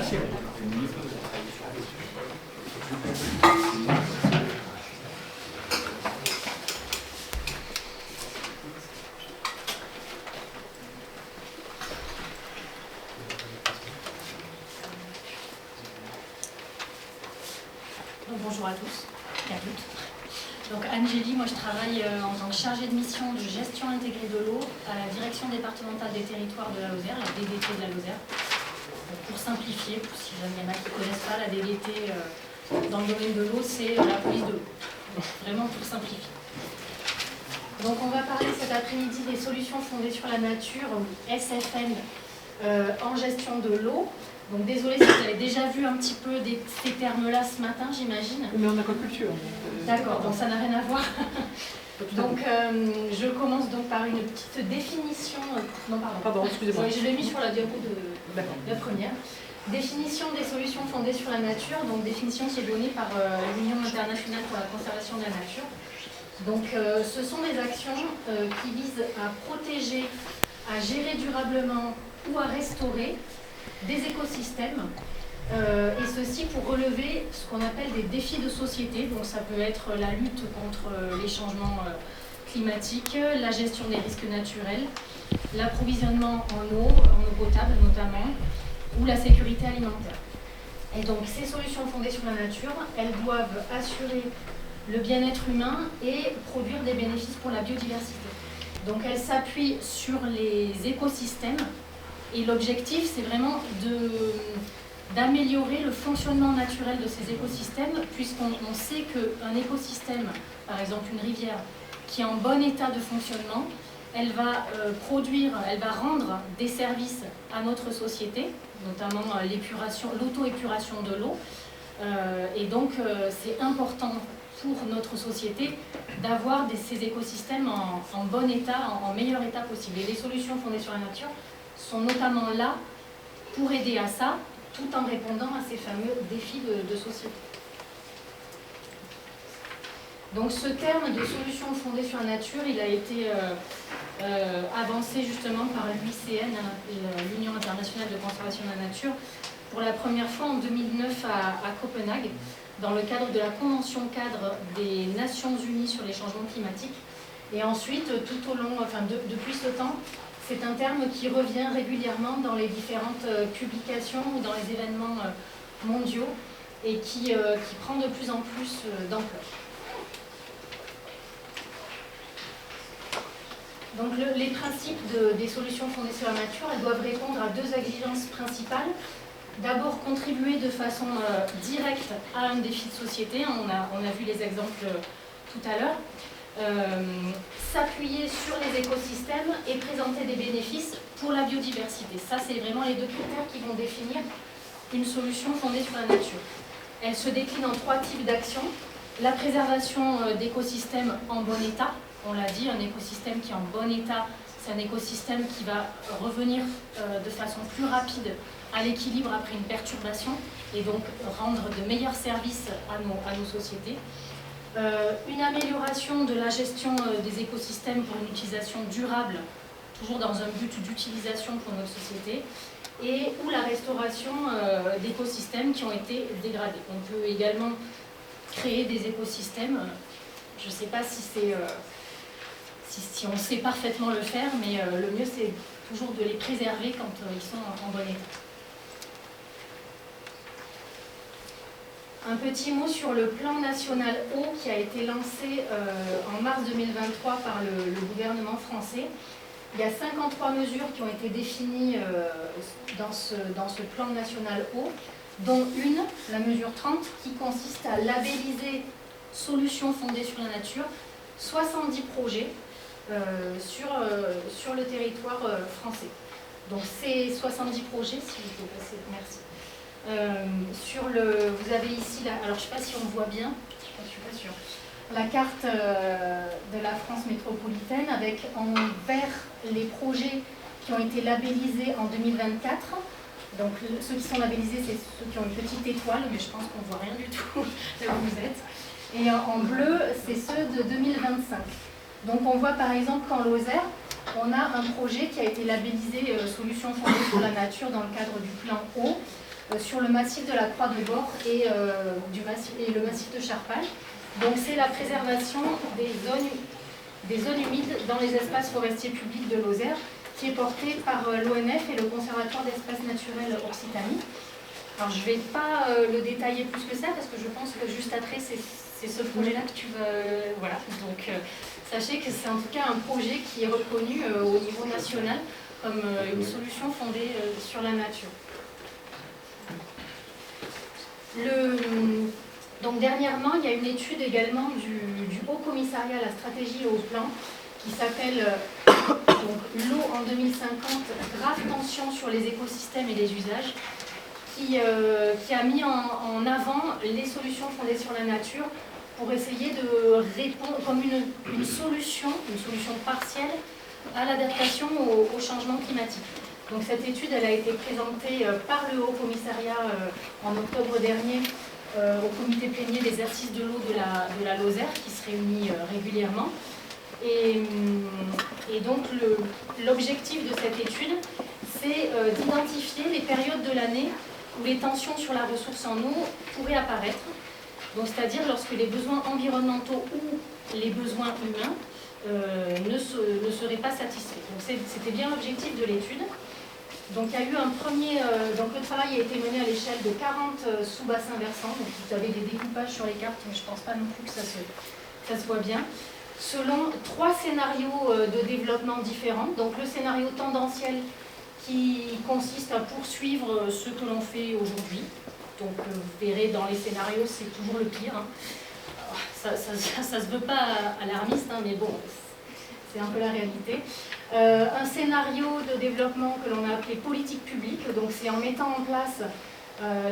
Merci. Donc, bonjour à tous et à toutes. Donc Angélie, moi je travaille en tant que chargée de mission de gestion intégrée de l'eau à la direction départementale des territoires de la Lozère, la DDT de la Lozère. Donc, pour simplifier, si jamais il y en a qui ne connaissent pas, la DDT dans le domaine de l'eau, c'est la police de l'eau. Vraiment pour simplifier. Donc on va parler cet après-midi des solutions fondées sur la nature, ou SFN, en gestion de l'eau. Donc désolé si vous avez déjà vu un petit peu ces termes-là ce matin, j'imagine. Mais en aquaculture. D'accord, donc ça n'a rien à voir. Donc je commence donc par une petite définition. Non, pardon, excusez-moi. Oui, je l'ai mis sur la diapo de la première. Définition des solutions fondées sur la nature, donc définition qui est donnée par l'Union internationale pour la conservation de la nature. Donc ce sont des actions qui visent à protéger, à gérer durablement ou à restaurer des écosystèmes, et ceci pour relever ce qu'on appelle des défis de société. Donc ça peut être la lutte contre les changements climatiques, la gestion des risques naturels, l'approvisionnement en eau potable notamment, ou la sécurité alimentaire. Et donc ces solutions fondées sur la nature, elles doivent assurer le bien-être humain et produire des bénéfices pour la biodiversité. Donc elles s'appuient sur les écosystèmes. Et l'objectif, c'est vraiment d'améliorer le fonctionnement naturel de ces écosystèmes, puisqu'on sait qu'un écosystème, par exemple une rivière, qui est en bon état de fonctionnement, elle va rendre des services à notre société, notamment l'auto-épuration de l'eau. Et donc, c'est important pour notre société d'avoir ces écosystèmes en bon état, en meilleur état possible. Et les solutions fondées sur la nature sont notamment là pour aider à ça, tout en répondant à ces fameux défis de société. Donc ce terme de solution fondée sur la nature, il a été avancé justement par l'UICN, l'Union internationale de conservation de la nature, pour la première fois en 2009 à Copenhague, dans le cadre de la Convention cadre des Nations Unies sur les changements climatiques. Et ensuite, tout au long, depuis ce temps, c'est un terme qui revient régulièrement dans les différentes publications ou dans les événements mondiaux et qui prend de plus en plus d'ampleur. Donc les principes des solutions fondées sur la nature, elles doivent répondre à deux exigences principales. D'abord, contribuer de façon directe à un défi de société, on a vu les exemples tout à l'heure. S'appuyer sur les écosystèmes et présenter des bénéfices pour la biodiversité. Ça, c'est vraiment les deux critères qui vont définir une solution fondée sur la nature. Elle se décline en trois types d'actions. La préservation d'écosystèmes en bon état. On l'a dit, un écosystème qui est en bon état, c'est un écosystème qui va revenir de façon plus rapide à l'équilibre après une perturbation et donc rendre de meilleurs services à nos sociétés. Une amélioration de la gestion des écosystèmes pour une utilisation durable, toujours dans un but d'utilisation pour notre société, ou la restauration d'écosystèmes qui ont été dégradés. On peut également créer des écosystèmes, je ne sais pas si on sait parfaitement le faire, mais le mieux c'est toujours de les préserver quand ils sont en bon état. Un petit mot sur le plan national eau qui a été lancé en mars 2023 par le gouvernement français. Il y a 53 mesures qui ont été définies dans ce plan national eau, dont une, la mesure 30, qui consiste à labelliser solutions fondées sur la nature, 70 projets sur le territoire français. Donc ces 70 projets, si vous pouvez passer, merci. Vous avez ici, alors je ne sais pas si on voit bien, je ne suis pas sûre, la carte de la France métropolitaine avec en vert les projets qui ont été labellisés en 2024. Donc ceux qui sont labellisés, c'est ceux qui ont une petite étoile, mais je pense qu'on ne voit rien du tout là où vous êtes. Et en bleu, c'est ceux de 2025. Donc on voit par exemple qu'en Lozère, on a un projet qui a été labellisé Solutions fondées sur la nature dans le cadre du plan eau, sur le massif de la Croix de Bord et le massif de Charpal. Donc c'est la préservation des zones humides dans les espaces forestiers publics de Lozère, qui est portée par l'ONF et le Conservatoire d'espaces naturels Occitanie. Alors je ne vais pas le détailler plus que ça, parce que je pense que juste après, c'est ce projet-là que tu veux... voilà, donc sachez que c'est en tout cas un projet qui est reconnu au niveau national comme une solution fondée sur la nature. Donc dernièrement, il y a une étude également du Haut Commissariat à la stratégie et au plan qui s'appelle L'eau en 2050, grave tension sur les écosystèmes et les usages, qui a mis en avant les solutions fondées sur la nature pour essayer de répondre comme une solution partielle à l'adaptation au changement climatique. Donc cette étude, elle a été présentée par le Haut Commissariat en octobre dernier au comité plénier des assises de l'eau de la Lozère, qui se réunit régulièrement. Et donc l'objectif de cette étude, c'est d'identifier les périodes de l'année où les tensions sur la ressource en eau pourraient apparaître, donc c'est-à-dire lorsque les besoins environnementaux ou les besoins humains ne seraient pas satisfaits. Donc c'était bien l'objectif de l'étude. Donc il y a eu un premier... donc le travail a été mené à l'échelle de 40 sous-bassins versants. Donc vous avez des découpages sur les cartes, mais je ne pense pas non plus que ça se voit bien. Selon 3 scénarios de développement différents. Donc le scénario tendanciel qui consiste à poursuivre ce que l'on fait aujourd'hui. Donc vous verrez dans les scénarios, c'est toujours le pire. Hein. Ça ne se veut pas alarmiste, hein, mais bon, c'est un peu la réalité. Un scénario de développement que l'on a appelé politique publique, donc c'est en mettant en place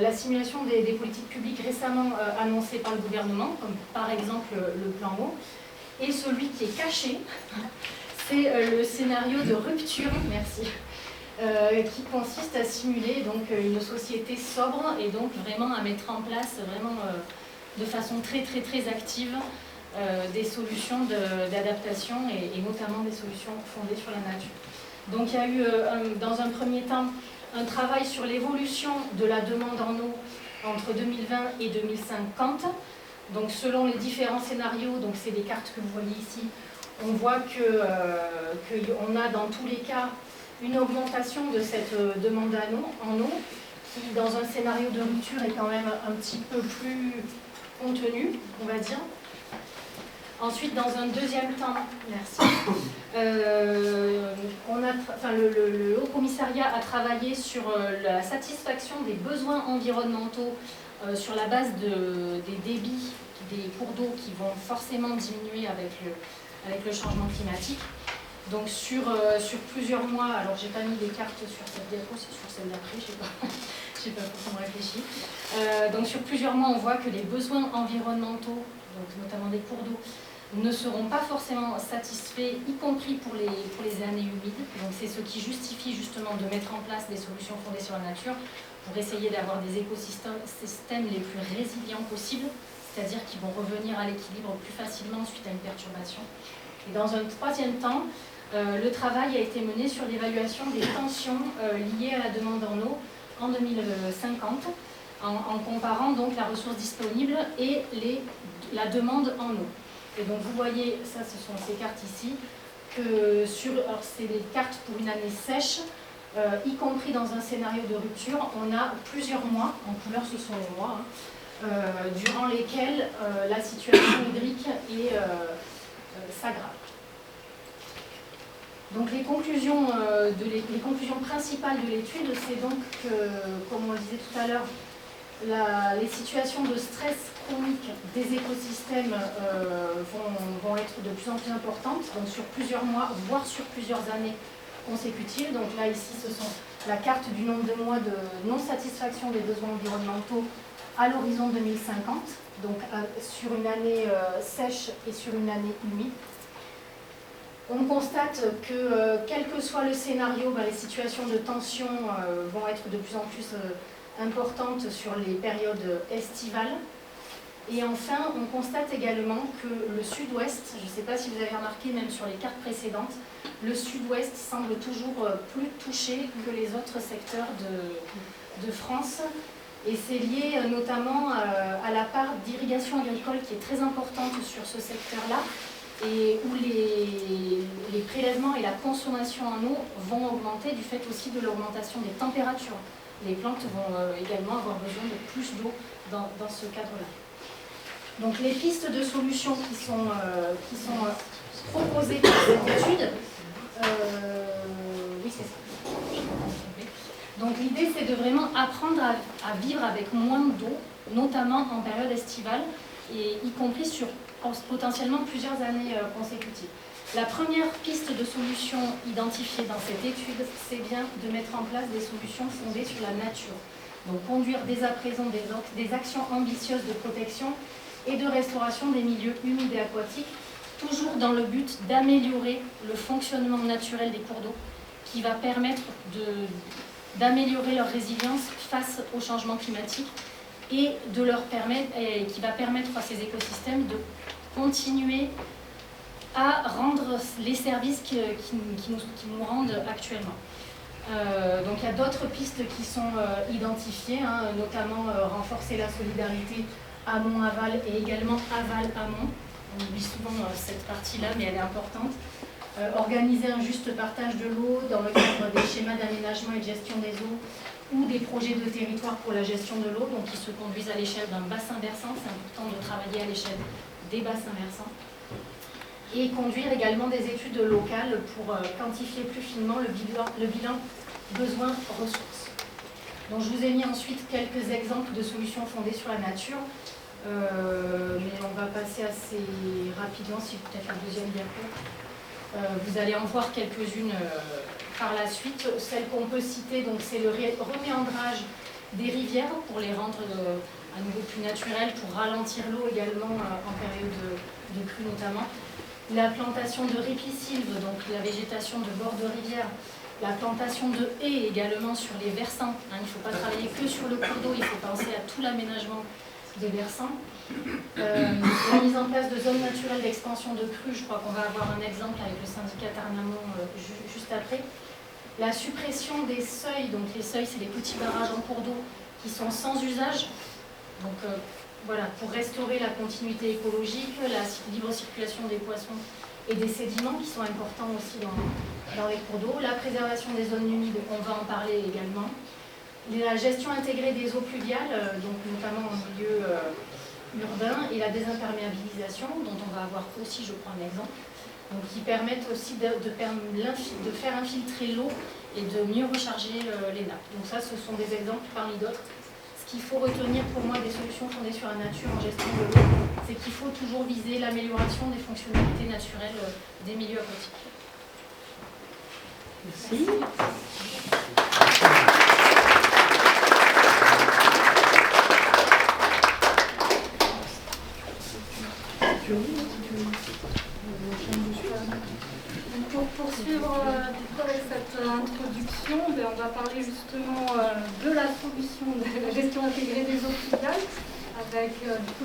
la simulation des politiques publiques récemment annoncées par le gouvernement, comme par exemple le plan eau, et celui qui est caché, c'est le scénario de rupture, merci, qui consiste à simuler donc une société sobre et donc vraiment à mettre en place vraiment de façon très active des solutions d'adaptation et notamment des solutions fondées sur la nature. Donc il y a eu dans un premier temps un travail sur l'évolution de la demande en eau entre 2020 et 2050. Donc selon les différents scénarios, donc c'est des cartes que vous voyez ici, on voit qu'on a dans tous les cas une augmentation de cette demande en eau qui dans un scénario de rupture est quand même un petit peu plus contenu, on va dire. Ensuite, dans un deuxième temps, merci, le Haut Commissariat a travaillé sur la satisfaction des besoins environnementaux sur la base des débits des cours d'eau qui vont forcément diminuer avec le changement climatique. Donc sur plusieurs mois, alors j'ai pas mis des cartes sur cette diapo, c'est sur celle d'après, je sais pas forcément réfléchi. Donc sur plusieurs mois, on voit que les besoins environnementaux, donc notamment des cours d'eau, ne seront pas forcément satisfaits, y compris pour les années humides. Donc c'est ce qui justifie justement de mettre en place des solutions fondées sur la nature pour essayer d'avoir des écosystèmes les plus résilients possibles, c'est-à-dire qui vont revenir à l'équilibre plus facilement suite à une perturbation. Et dans un troisième temps, le travail a été mené sur l'évaluation des tensions liées à la demande en eau en 2050, en comparant donc la ressource disponible et la demande en eau. Et donc vous voyez, ça ce sont ces cartes ici, alors c'est des cartes pour une année sèche, y compris dans un scénario de rupture, on a plusieurs mois, en couleur ce sont les mois, durant lesquels la situation hydrique s'aggrave. Donc les conclusions principales de l'étude, c'est donc que, comme on le disait tout à l'heure, les situations de stress chronique des écosystèmes vont être de plus en plus importantes, donc sur plusieurs mois, voire sur plusieurs années consécutives. Donc là, ici, ce sont la carte du nombre de mois de non-satisfaction des besoins environnementaux à l'horizon 2050, donc sur une année sèche et sur une année humide. On constate que, quel que soit le scénario, les situations de tension vont être de plus en plus importantes sur les périodes estivales. Et enfin, on constate également que le sud-ouest, je ne sais pas si vous avez remarqué, même sur les cartes précédentes, le sud-ouest semble toujours plus touché que les autres secteurs de France. Et c'est lié notamment à la part d'irrigation agricole qui est très importante sur ce secteur-là, et où les prélèvements et la consommation en eau vont augmenter du fait aussi de l'augmentation des températures. Les plantes vont également avoir besoin de plus d'eau dans ce cadre-là. Donc les pistes de solutions qui sont proposées par cette étude, oui c'est ça. Donc l'idée c'est de vraiment apprendre à vivre avec moins d'eau, notamment en période estivale, et y compris sur potentiellement plusieurs années consécutives. La première piste de solution identifiée dans cette étude, c'est bien de mettre en place des solutions fondées sur la nature. Donc conduire dès à présent des actions ambitieuses de protection et de restauration des milieux humides et aquatiques, toujours dans le but d'améliorer le fonctionnement naturel des cours d'eau, qui va permettre d'améliorer leur résilience face au changement climatique et qui va permettre à ces écosystèmes de continuer à rendre les services qui nous rendent actuellement. Donc il y a d'autres pistes qui sont identifiées, notamment renforcer la solidarité amont-aval et également aval-amont. On oublie souvent cette partie-là, mais elle est importante. Organiser un juste partage de l'eau dans le cadre des schémas d'aménagement et de gestion des eaux ou des projets de territoire pour la gestion de l'eau, donc qui se conduisent à l'échelle d'un bassin versant. C'est important de travailler à l'échelle des bassins versants. Et conduire également des études locales pour quantifier plus finement le bilan besoins-ressources. Donc je vous ai mis ensuite quelques exemples de solutions fondées sur la nature, mais on va passer assez rapidement, si peut-être la deuxième diapo. Vous allez en voir quelques-unes par la suite. Celle qu'on peut citer, c'est le reméandrage des rivières pour les rendre à nouveau plus naturelles, pour ralentir l'eau également en période de crue notamment. La plantation de ripisylves, donc la végétation de bord de rivière. La plantation de haies également sur les versants. Il ne faut pas travailler que sur le cours d'eau, il faut penser à tout l'aménagement des versants. La mise en place de zones naturelles d'expansion de crues, je crois qu'on va avoir un exemple avec le syndicat Tarnamont juste après. La suppression des seuils, donc les seuils c'est les petits barrages en cours d'eau qui sont sans usage. Donc voilà, pour restaurer la continuité écologique, la libre circulation des poissons et des sédiments qui sont importants aussi dans les cours d'eau. La préservation des zones humides, on va en parler également. La gestion intégrée des eaux pluviales, donc notamment en milieu urbain, et la désimperméabilisation, dont on va avoir aussi, je prends un exemple, donc qui permettent aussi de faire infiltrer l'eau et de mieux recharger les nappes. Donc ça, ce sont des exemples parmi d'autres. Ce qu'il faut retenir pour moi des solutions fondées sur la nature en gestion de l'eau, c'est qu'il faut toujours viser l'amélioration des fonctionnalités naturelles des milieux aquatiques. Merci. Pour poursuivre avec cette introduction, on va parler justement de la solution de la gestion intégrée des eaux pluviales avec